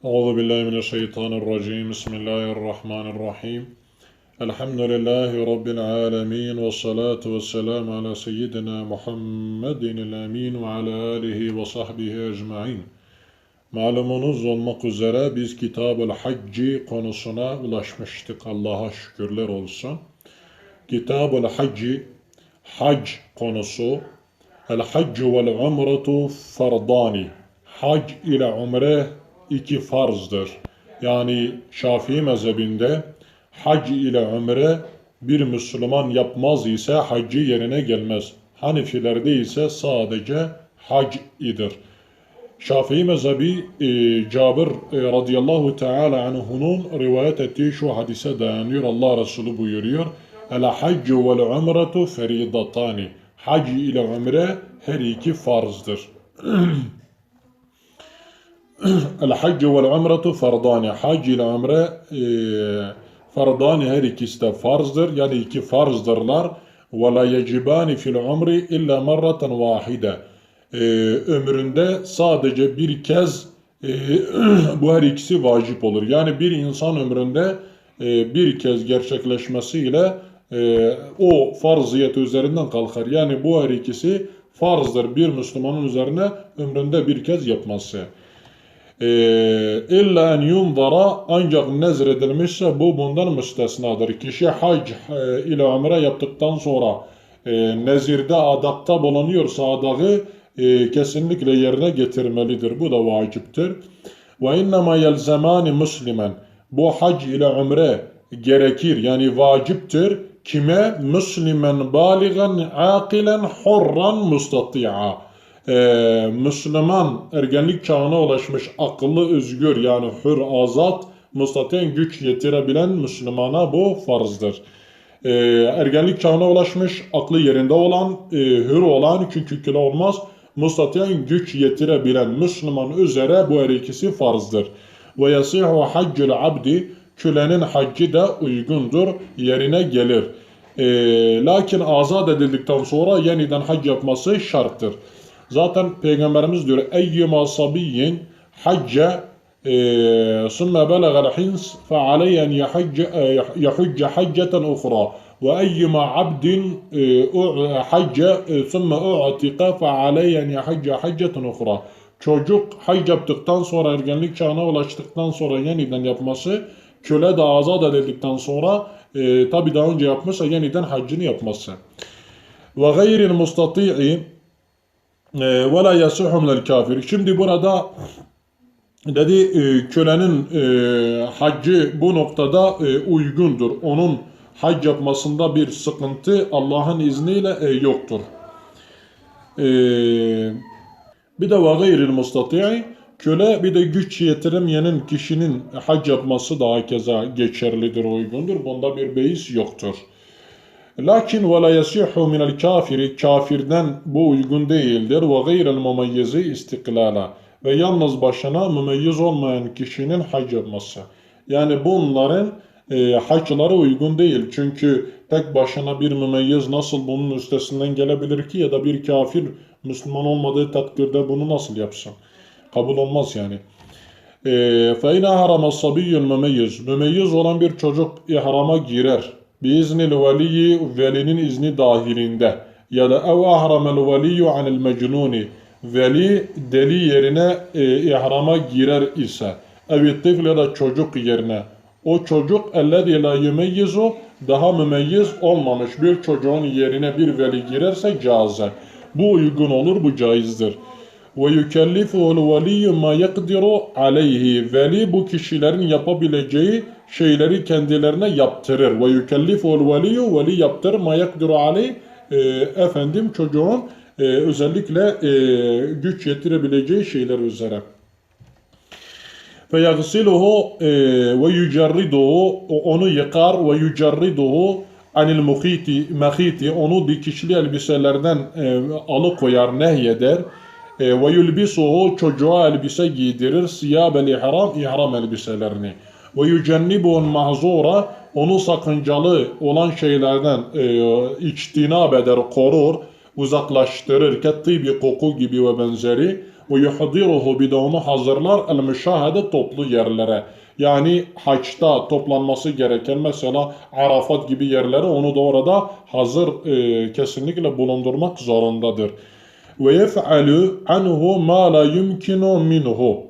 أعوذ بالله من الشيطان الرجيم بسم الله الرحمن الرحيم الحمد لله رب العالمين والصلاة والسلام على سيدنا محمد الأمين وعلى آله وصحبه ecmaîn. Malumunuz olmak üzere biz Kitab-ül Hacci konusuna ulaşmıştık. Allah'a şükürler olsun. Kitab-ül Hacci, hac konusu. El-Haccu vel-Umretu fardani. Hac ile umre iki farzdır. Yani Şafii mezhebinde hac ile umre bir Müslüman yapmaz ise haccı yerine gelmez. Hanefilerde ise sadece hac idir. Şafii mezhebi Cabir radıyallahu teala anhu'nun rivayet ettiği şu hadise dayanıyor. Allah Resulü buyuruyor. El-haccu vel-umretu feridatani. Hac ile umre her iki farzdır. El-haccu vel-umretu fardani. Hac ile umre fardani her ikisi de farzdır. Yani iki farzdırlar. Ve la yecibani fil umri illa marraten vahide. Ömründe sadece bir kez bu her ikisi vacip olur. Yani bir insan ömründe bir kez gerçekleşmesiyle o farziyet üzerinden kalkar. Yani bu her ikisi farzdır bir Müslümanın üzerine ömründe bir kez yapması. İlla en yunzara ancak nezredilmişse bu bundan müstesnadır. Kişi hac ile umre yaptıktan sonra nezirde adakta bulunuyorsa adağı kesinlikle yerine getirmelidir. Bu da vaciptir. Ve innema yelzemani muslimen. Bu hac ile umre gerekir yani vaciptir. Kime? Müslümen baligan akilen hurran mustati'a. Müslüman ergenlik çağına ulaşmış akıllı özgür yani hür azat mustati'en güç yetirebilen Müslümana bu farzdır. Ergenlik çağına ulaşmış aklı yerinde olan hür olan çünkü olmaz mustati'en güç yetirebilen Müslüman üzere bu her ikisi farzdır. Ve yasihu haccul abdi kölenin haccı da uygundur yerine gelir. Lakin azat edildikten sonra yeniden hac yapması şarttır. Zaten Peygamberimiz diyor eyyuma sabiyyin hacce sümme belagel hins fe aleyhen yahujce hacceten ukhra ve eyyuma abdin hacce sümme u'tika fe aleyhen yahujce hacceten ukhra. Çocuk hac yaptıktan sonra ergenlik çağına ulaştıktan sonra yeniden yapması, köle de azat edildikten sonra tabi daha önce yapmışsa yeniden haccını yapması. Ve gayril mustati'i ve la yasihhu minel kafir. Şimdi burada dedi kölenin haccı bu noktada uygundur. Onun hac yapmasında bir sıkıntı Allah'ın izniyle yoktur. Bir de ve gayril mustati'i köle bir de güç yetiremeyenin kişinin hac yapması daha keza geçerlidir, uygundur. Bunda bir beis yoktur. Lakin ve la yasihhu minel kafiri kafirden bu uygun değildir ve gayrel mumeyyizi istiklala ve yalnız başına mümeyyiz olmayan kişinin hac yapması. Yani bunların haçları uygun değil. Çünkü tek başına bir mümeyyiz nasıl bunun üstesinden gelebilir ki ya da bir kafir Müslüman olmadığı takdirde bunu nasıl yapsın? Kabul olmaz yani. فَاِنَا هَرَمَ الصَّبِيُّ الْمُمَيِّزِ Mümeyyiz olan bir çocuk ihrama girer. Biiznil veliyi velinin izni dahilinde. Ya da ev ahramel veliyyu anil mecnuni. Veli deli yerine ihrama girer ise. Ev tifl ya da çocuk yerine. O çocuk ellezî la yumeyyizu daha mümeyyiz olmamış bir çocuğun yerine bir veli girerse caze. Bu uygun olur, bu caizdir. Ve yukellifuhul veliyyu ma yakdiru aleyhi. Veli bu kişilerin yapabileceği şeyleri kendilerine yaptırır. Ve yukellifuhul veliyyu veli yaptırır ma yakdiru aleyhi. Çocuğun özellikle güç yetirebileceği şeyler üzere. Fe yagsiluhu ve yucarriduhu onu yıkar ve yucarriduhu anil muhiti onu dikişli elbiselerden alıkoyar, nehyeder. Ve yulbisuhu çocuğa elbise giydirir siyabel ihram elbiselerini ve yucennibuhun mahzura onu sakıncalı olan şeylerden içtinab eder, korur, uzaklaştırır, kettibi koku gibi ve benzeri Ve yuhdiruhu, bir de onu hazırlar el müşahede, toplu yerlere. Yani haçta toplanması gereken mesela Arafat gibi yerlere onu da orada hazır kesinlikle bulundurmak zorundadır. Ve yef'alu anhu ma la yumkinu minhu.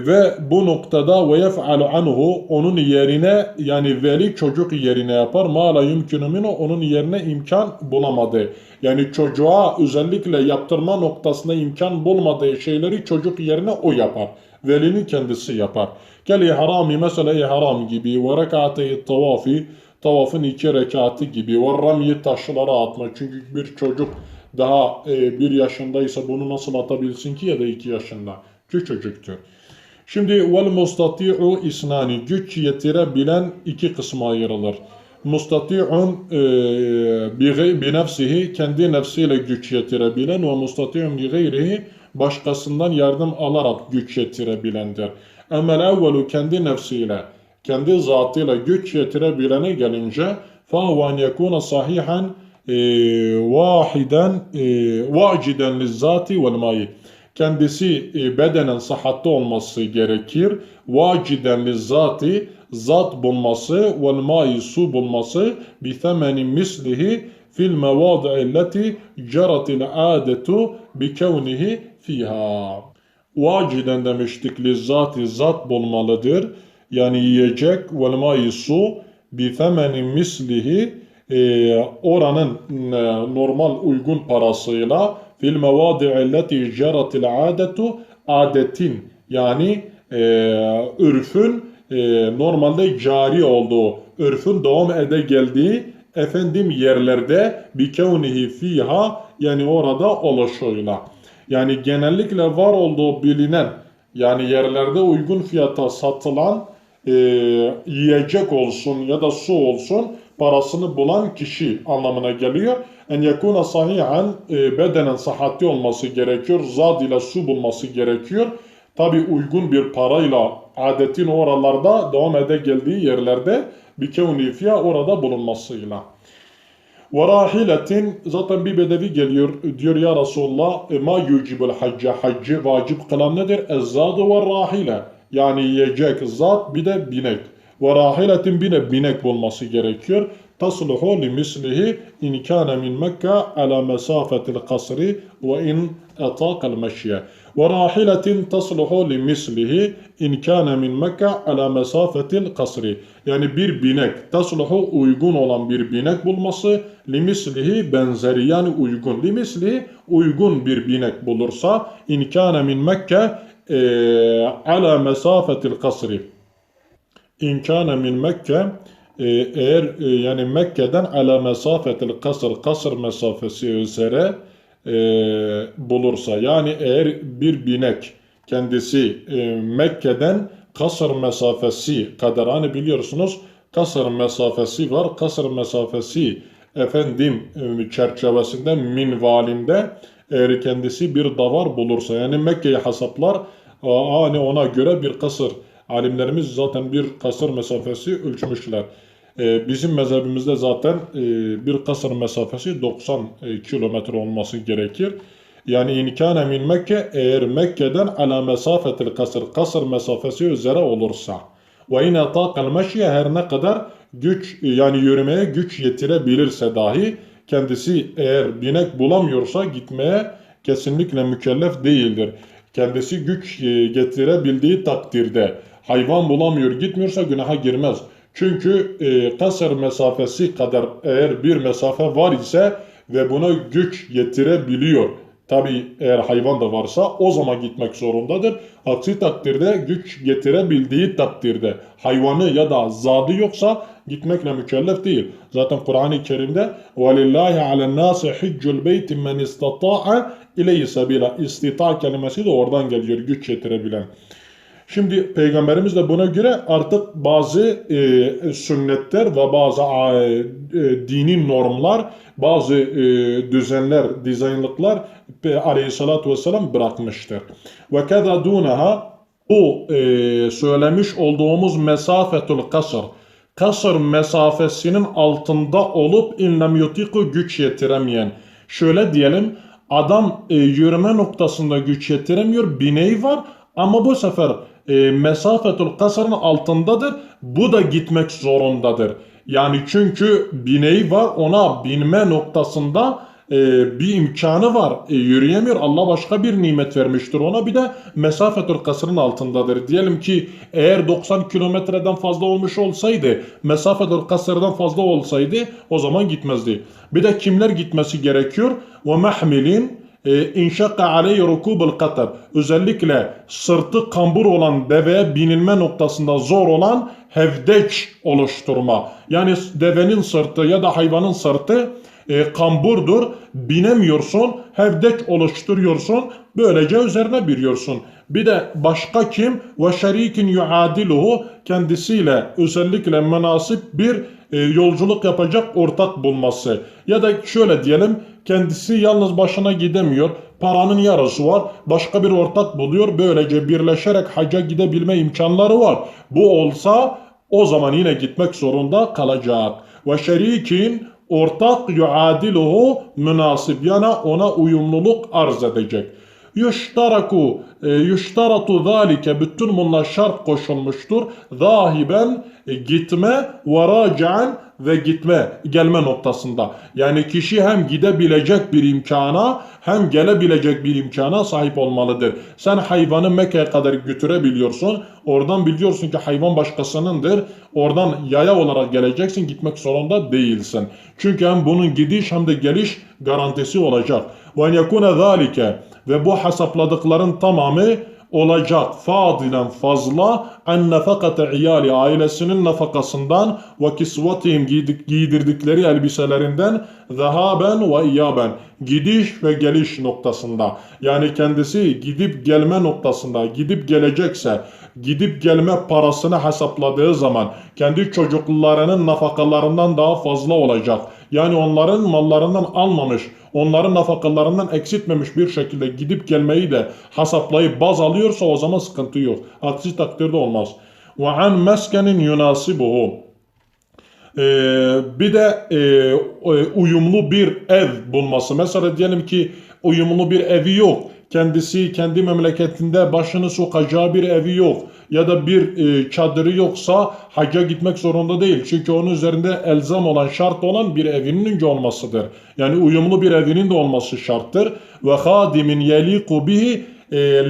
Ve bu noktada ve yef'alu anhu, onun yerine, yani veli çocuk yerine yapar. Ma la yumkinu minhu, onun yerine imkan bulamadı. Yani çocuğa özellikle yaptırma noktasında imkan bulmadığı şeyleri çocuk yerine o yapar. Velinin kendisi yapar. Kel ihrami, mesela ihram gibi, ve rekatı tavafi, tavafın 2 rekatı gibi, ve ramyi, taşlara atma. Çünkü bir çocuk daha 1 yaşındaysa bunu nasıl atabilsin ki, ya da 2 yaşında? Küçücüktür. Şimdi vel mustati'u isnani, güç yetirebilen 2 kısma ayrılır. Mustati'un bi nefsihi, kendi nefsiyle güç yetirebilen, ve mustati'un bi gayrihi, başkasından yardım alarak güç yetirebilendir. Emel evvelu, kendi nefsiyle, kendi zatıyla güç yetirebilene gelince فَهُوَ اَنْ يَكُونَ صَحِيحًا vahiden vaciden lizzati vel mayi, kendisi bedenen sıhhatli olması gerekir. Vaciden lizzati, zat bulması, vel mayi, su bulması, bi temeni mislihi fil mevadi'illeti ceratil adetu bi kevnihi fiha. Vaciden demiştik, lizzati, zat bulmalıdır. Yani yiyecek, vel mayi, su, bi temeni mislihi, oranın normal uygun parasıyla, fil mevadi'illeti ceratil adetu, adetin yani örfün normalde cari olduğu, örfün devam ede geldiği yerlerde, bi kevnihi fiha, yani orada oluşuyla. Yani genellikle var olduğu bilinen, yani yerlerde uygun fiyata satılan yiyecek olsun ya da su olsun, parasını bulan kişi anlamına geliyor. En yakuna sahihan, bedenen sıhhatli olması gerekiyor. Zat ile su bulması gerekiyor. Tabi uygun bir parayla, adetin oralarda devam ede geldiği yerlerde, bir kevni fiyah, orada bulunmasıyla. Ve rahiletin, zaten bir bedevi geliyor, diyor ya Resulullah, ma yucibul hacca, haccı vacip kılan nedir? Ezzadu ve rahile, yani yiyecek, zat, bir de binek. Ve rahiletin, bir de binek bulması gerekiyor. Tasluhu li mislihi in kana min Mekke ala mesafetil kasri ve in etaqal meşye. Ve rahiletin tasluhu li mislihi in kana min Mekke ala mesafetil kasri. Yani bir binek, tasluhu, uygun olan bir binek bulması, li mislihi, benzeri, yani uygun. Li mislihi, uygun bir binek bulursa, in kana min Mekke ala mesafetil kasri. İn kana min Mekke, eğer yani Mekke'den ala mesafetil kasr, kasr mesafesi üzere bulursa, yani eğer bir binek kendisi Mekke'den kasr mesafesi kadar, hani biliyorsunuz kasr mesafesi var. Kasr mesafesi çerçevesinde, minvalinde, eğer kendisi bir davar bulursa, yani Mekke'yi hesaplar, hani ona göre bir kasır, alimlerimiz zaten bir kasır mesafesi ölçmüşler. Bizim mezhebimizde zaten bir kasır mesafesi 90 kilometre olması gerekir. Yani inkâne min Mekke, eğer Mekke'den ala mesafetil kasır, kasır mesafesi üzere olursa, ve yine taqal meşye, her ne kadar güç, yani yürümeye güç yetirebilirse dahi, kendisi eğer binek bulamıyorsa gitmeye kesinlikle mükellef değildir. Kendisi güç getirebildiği takdirde, hayvan bulamıyor, gitmiyorsa günaha girmez. Çünkü kasır mesafesi kadar eğer bir mesafe var ise ve buna güç yetirebiliyor, tabi eğer hayvan da varsa, o zaman gitmek zorundadır. Aksi takdirde, güç getirebildiği takdirde, hayvanı ya da zadı yoksa gitmekle mükellef değil. Zaten Kur'an-ı Kerim'de وَلِلَّهِ عَلَى النَّاسِ حِجُّ الْبَيْتِ مَنْ اِسْتَطَاعَ اِلَيْهِ سَبِيلًا. İstita kelimesi de oradan geliyor, güç yetirebilen. Şimdi Peygamberimiz de buna göre artık bazı sünnetler ve bazı dini normlar, bazı düzenler, dizaynlıklar aleyhissalatü vesselam bırakmıştır. Ve keda dunaha, bu söylemiş olduğumuz mesafetul kasr, kasr mesafesinin altında olup inlem yutiku, güç yetiremeyen, şöyle diyelim, Adam yürüme noktasında güç yetiremiyor. Bineği var ama bu sefer mesafetul kasrın altındadır. Bu da gitmek zorundadır. Yani çünkü bineği var, ona binme noktasında bir imkanı var. Yürüyemiyor. Allah başka bir nimet vermiştir ona. Bir de mesafetul kasrın altındadır. Diyelim ki eğer 90 kilometreden fazla olmuş olsaydı, mesafetul kasrdan fazla olsaydı o zaman gitmezdi. Bir de kimler gitmesi gerekiyor? Ve mahmilin inşakka aleyhi rukubul katab. Özellikle sırtı kambur olan deveye binilme noktasında zor olan hevdeç oluşturma. Yani devenin sırtı ya da hayvanın sırtı kamburdur. Binemiyorsun, hevdeç oluşturuyorsun. Böylece üzerine biniyorsun. Bir de başka kim? Ve şerikin yuadiluhu, kendisiyle özellikle münasip bir yolculuk yapacak ortak bulması. Ya da şöyle diyelim, kendisi yalnız başına gidemiyor. Paranın yarısı var. Başka bir ortak buluyor. Böylece birleşerek hacca gidebilme imkanları var. Bu olsa o zaman yine gitmek zorunda kalacak. Ve şerikin, ortak, yuadiluhu, münasip, yani ona uyumluluk arz edecek. Yuştaratu zalike, bütün bunlar şart koşulmuştur. Zahiben, gitme, ve raci'an, ve gelme noktasında. Yani kişi hem gidebilecek bir imkana hem gelebilecek bir imkana sahip olmalıdır. Sen hayvanı Mekke'ye kadar götürebiliyorsun. Oradan biliyorsun ki hayvan başkasınındır. Oradan yaya olarak geleceksin. Gitmek zorunda değilsin. Çünkü hem bunun gidiş hem de geliş garantisi olacak. Ve yekune zalike, ve bu hesapladıkların tamamı olacak fadilen, fazla, en nefakate iyali, ailesinin nafakasından, ve kisvatihim, giydirdikleri elbiselerinden, zehaben ve iyaben, gidiş ve geliş noktasında. Yani kendisi gidip gelme noktasında, gidip gelecekse, gidip gelme parasını hesapladığı zaman kendi çocuklarının nafakalarından daha fazla olacak. Yani onların mallarından almamış, onların nafakalarından eksiltmemiş bir şekilde gidip gelmeyi de hesaplayıp baz alıyorsa o zaman sıkıntı yok. Aksi takdirde olmaz. وَعَنْ مَسْكَنٍ يُنَاسِبُهُ, bir de uyumlu bir ev bulması. Mesela diyelim ki uyumlu bir evi yok. Kendisi kendi memleketinde başını sokacağı bir evi yok. Ya da bir çadırı yoksa hacca gitmek zorunda değil. Çünkü onun üzerinde elzam olan, şart olan bir evinin önce olmasıdır. Yani uyumlu bir evinin de olması şarttır. Ve hadimin yeliku bihi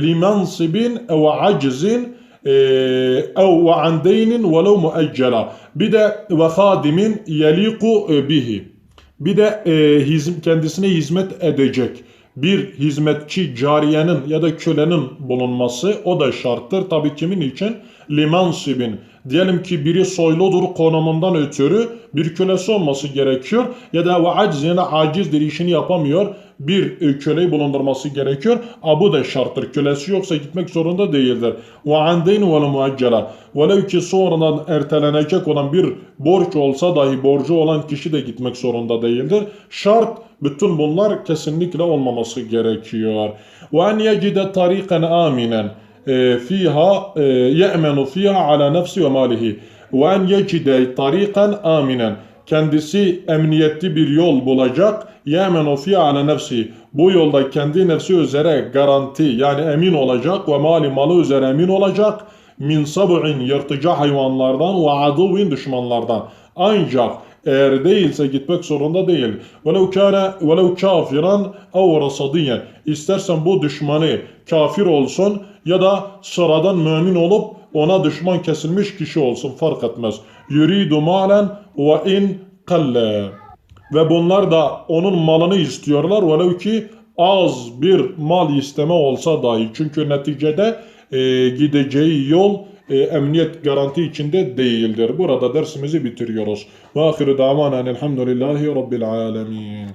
limansibin ev acizin ev ve an deynin velev mueccela. Bir de ve hadimin yeliku bihi. Bir de kendisine hizmet edecek bir hizmetçi, cariyenin ya da kölenin bulunması, o da şarttır. Tabii kimin için? Limansibin. Diyelim ki biri soyludur, konumundan ötürü bir kölesi olması gerekiyor. Ya da ve aczine, acizdir, işini yapamıyor, bir köleyi bulundurması gerekiyor. Bu da şarttır. Kölesi yoksa gitmek zorunda değildir. Ve andeyn ve muaccela. Velev ki sonradan ertelenecek olan bir borç olsa dahi borcu olan kişi de gitmek zorunda değildir. Şart, bütün bunlar kesinlikle olmaması gerekiyor. Ve en yecide tariqan aminen fiha ye'menu fiha ala nefsi ve malihi. Ve en yecide tariqan aminen, kendisi emniyetli bir yol bulacak. Ye'menu fiha ala nefsi, bu yolda kendi nefsi üzere garanti, yani emin olacak, ve malı üzere emin olacak. Min sab'in, yırtıcı hayvanlardan, ve aduvin, düşmanlardan. Ancak eğer değilse gitmek zorunda değil. Velev kafiran ev rasadiyen, İstersen bu düşmanı kafir olsun ya da sıradan mümin olup ona düşman kesilmiş kişi olsun, fark etmez. Yuridu malen ve in kalle. Ve bunlar da onun malını istiyorlar, velev ki az bir mal isteme olsa dahi. Çünkü neticede gideceği yol emniyet garanti içinde değildir. Burada dersimizi bitiriyoruz. Ve ahiru davanen elhamdülillahi rabbil alemin.